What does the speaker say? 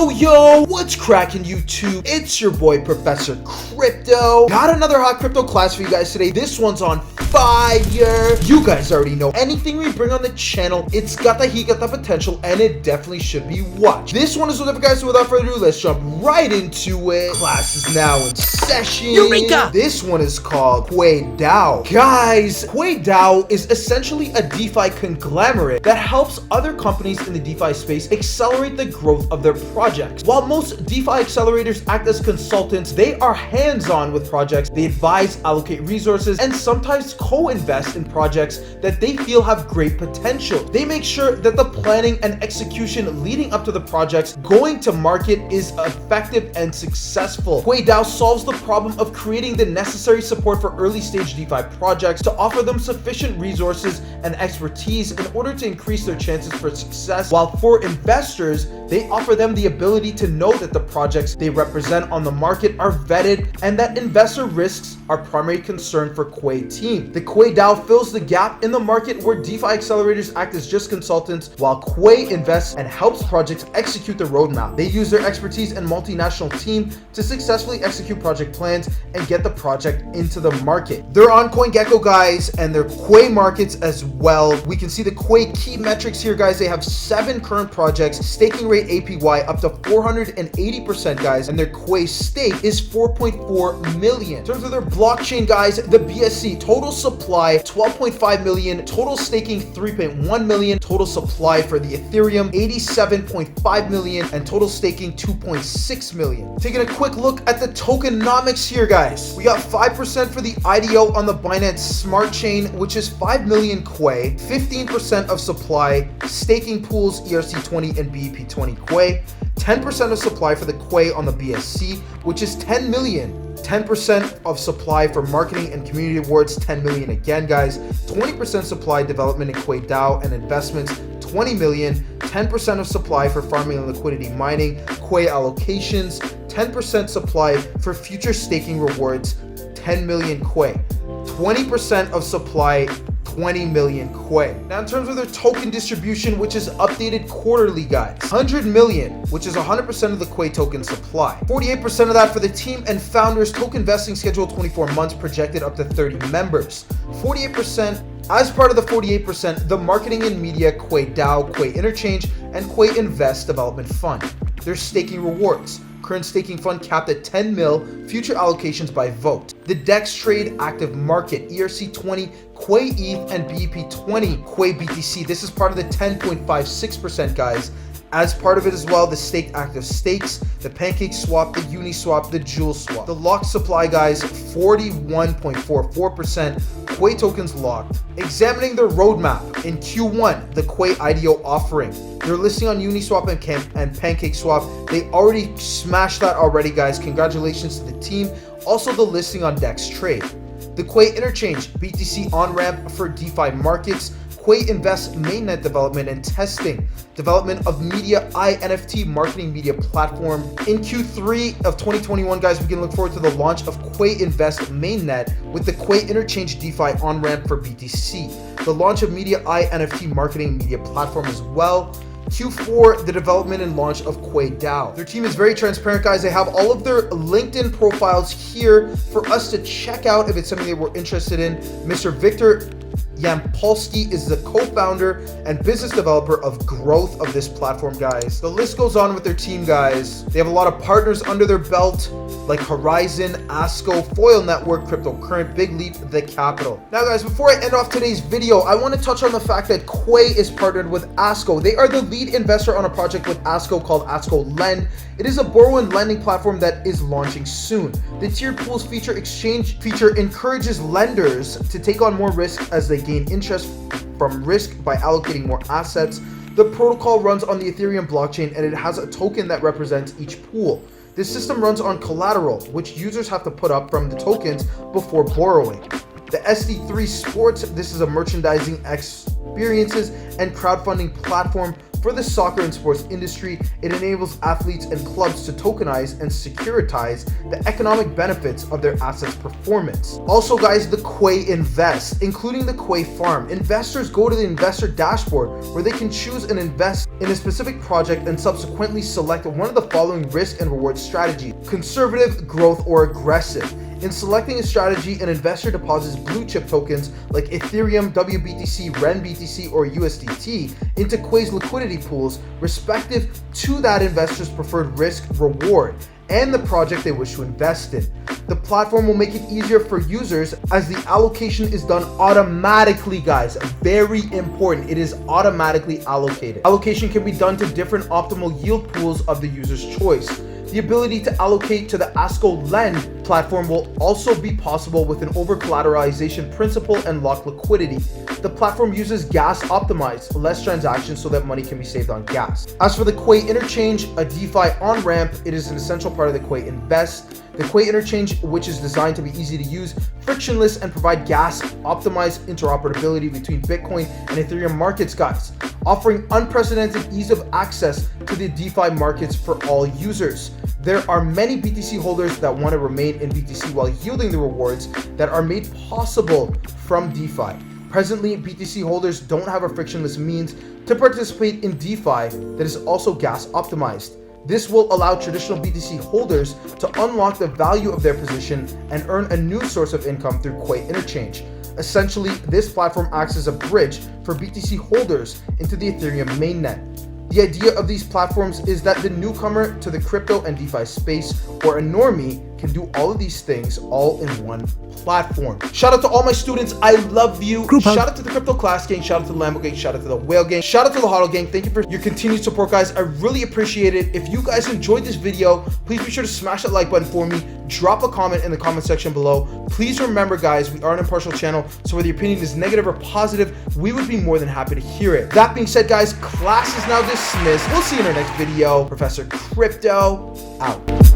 Yo, what's cracking YouTube? It's your boy Professor Crypto. Got another hot crypto class for you guys today. This one's on fire. You guys already know anything we bring on the channel, it's got the heat, got the potential, and it definitely should be watched. This one is whatever, guys. So without further ado, let's jump right into it. Class is now in session. Eureka! This one is called Quai Dao. Guys, Quai Dao is essentially a DeFi conglomerate that helps other companies in the DeFi space accelerate the growth of their projects. While most DeFi accelerators act as consultants, they are hands-on with projects. They advise, allocate resources, and sometimes co-invest in projects that they feel have great potential. They make sure that the planning and execution leading up to the projects going to market is effective and successful. Quai Dao solves the problem of creating the necessary support for early-stage DeFi projects to offer them sufficient resources and expertise in order to increase their chances for success, while for investors, they offer them the ability to know that the projects they represent on the market are vetted and that investor risks are primary concern for Quai team. The Quai Dao fills the gap in the market where DeFi accelerators act as just consultants, while Quai invests and helps projects execute the roadmap. They use their expertise and multinational team to successfully execute project plans and get the project into the market. They're on CoinGecko, guys, and they're Quai markets as well. We can see the Quai key metrics here, guys. They have 7 current projects, staking rate APY up to 480%, guys, and their Quai stake is 4.4 million. In terms of their blockchain, guys, the BSC total supply 12.5 million, total staking 3.1 million, total supply for the Ethereum 87.5 million, and total staking 2.6 million. Taking a quick look at the tokenomics here, guys. We got 5% for the IDO on the Binance Smart Chain, which is 5 million Quai, 15% of supply, staking pools ERC20 and BEP20 Quai, 10% of supply for the Quai on the BSC, which is 10 million. 10% of supply for marketing and community awards, 10 million again, guys. 20% supply development in Quai Dao and investments, 20 million. 10% of supply for farming and liquidity mining, Quai allocations. 10% supply for future staking rewards, 10 million Quai. 20% of supply, 20 million Quai. Now, in terms of their token distribution, which is updated quarterly, guys, 100 million, which is 100% of the Quai token supply. 48% of that for the team and founders. Token vesting schedule 24 months, projected up to 30 members. 48%. As part of the 48%, the marketing and media, Quai Dao, Quai Interchange, and Quai Invest Development Fund. Their staking rewards. Current staking fund capped at 10 mil, future allocations by vote. The DEX trade active market, ERC20, Quai ETH, and BEP20, Quai BTC. This is part of the 10.56%, guys. As part of it as well, the staked active stakes, the Pancake Swap, the Uniswap, the Jewel Swap. The locked supply, guys, 41.44%. Quai tokens locked. Examining their roadmap in Q1, the Quai IDO offering. They're listing on Uniswap and Pancake Swap. They already smashed that already, guys. Congratulations to the team. Also, the listing on DEX Trade. The Quai Interchange, BTC on-ramp for DeFi markets. Quai Invest mainnet development and testing. Development of Media NFT marketing media platform. In Q3 of 2021, guys, we can look forward to the launch of Quai Invest mainnet with the Quai Interchange DeFi on-ramp for BTC. The launch of Media NFT marketing media platform as well. Q4, the development and launch of Quai Dao. Their team is very transparent, guys. They have all of their LinkedIn profiles here for us to check out if it's something that we're interested in. Mr. Victor Yampolsky is the co-founder and business developer of growth of this platform, guys. The list goes on with their team, guys. They have a lot of partners under their belt, like Horizon, ASCO, Foil Network, Cryptocurrent, Big Leap, The Capital. Now, guys, before I end off today's video, I want to touch on the fact that Quai is partnered with ASCO. They are the lead investor on a project with ASCO called ASCO Lend. It is a borrow and lending platform that is launching soon. The tiered pools feature encourages lenders to take on more risk as they gain interest from risk by allocating more assets. The protocol runs on the Ethereum blockchain and it has a token that represents each pool. This system runs on collateral, which users have to put up from the tokens before borrowing. The SD3 Sports, this is a merchandising experiences and crowdfunding platform For the soccer and sports industry, it enables athletes and clubs to tokenize and securitize the economic benefits of their assets' performance. Also guys, the Quai Invest, including the Quai Farm. Investors go to the investor dashboard where they can choose and invest in a specific project and subsequently select one of the following risk and reward strategies: conservative, growth, or aggressive. In selecting a strategy, an investor deposits blue chip tokens like Ethereum, WBTC, RenBTC, or USDT into Quai's liquidity pools, respective to that investor's preferred risk reward and the project they wish to invest in. The platform will make it easier for users as the allocation is done automatically, guys. Very important, it is automatically allocated. Allocation can be done to different optimal yield pools of the user's choice. The ability to allocate to the ASCO-Lend platform will also be possible with an over-collateralization principle and locked liquidity. The platform uses gas optimized, less transactions so that money can be saved on gas. As for the Quai Interchange, a DeFi on-ramp, it is an essential part of the Quai Invest. The Quai Interchange, which is designed to be easy to use, frictionless, and provide gas optimized interoperability between Bitcoin and Ethereum markets, guys, offering unprecedented ease of access to the DeFi markets for all users. There are many BTC holders that want to remain in BTC while yielding the rewards that are made possible from DeFi. Presently, BTC holders don't have a frictionless means to participate in DeFi that is also gas optimized. This will allow traditional BTC holders to unlock the value of their position and earn a new source of income through Quai Interchange. Essentially, this platform acts as a bridge for BTC holders into the Ethereum mainnet. The idea of these platforms is that the newcomer to the crypto and DeFi space, or a normie, can do all of these things all in one platform. Shout out to all my students. I love you. Shout out to the Crypto Class Gang. Shout out to the Lambo Gang. Shout out to the Whale Gang. Shout out to the Hodl Gang. Thank you for your continued support, guys. I really appreciate it. If you guys enjoyed this video, please be sure to smash that like button for me. Drop a comment in the comment section below. Please remember, guys, we are an impartial channel, so whether your opinion is negative or positive, we would be more than happy to hear it. That being said, guys, class is now dismissed. We'll see you in our next video. Professor Crypto out.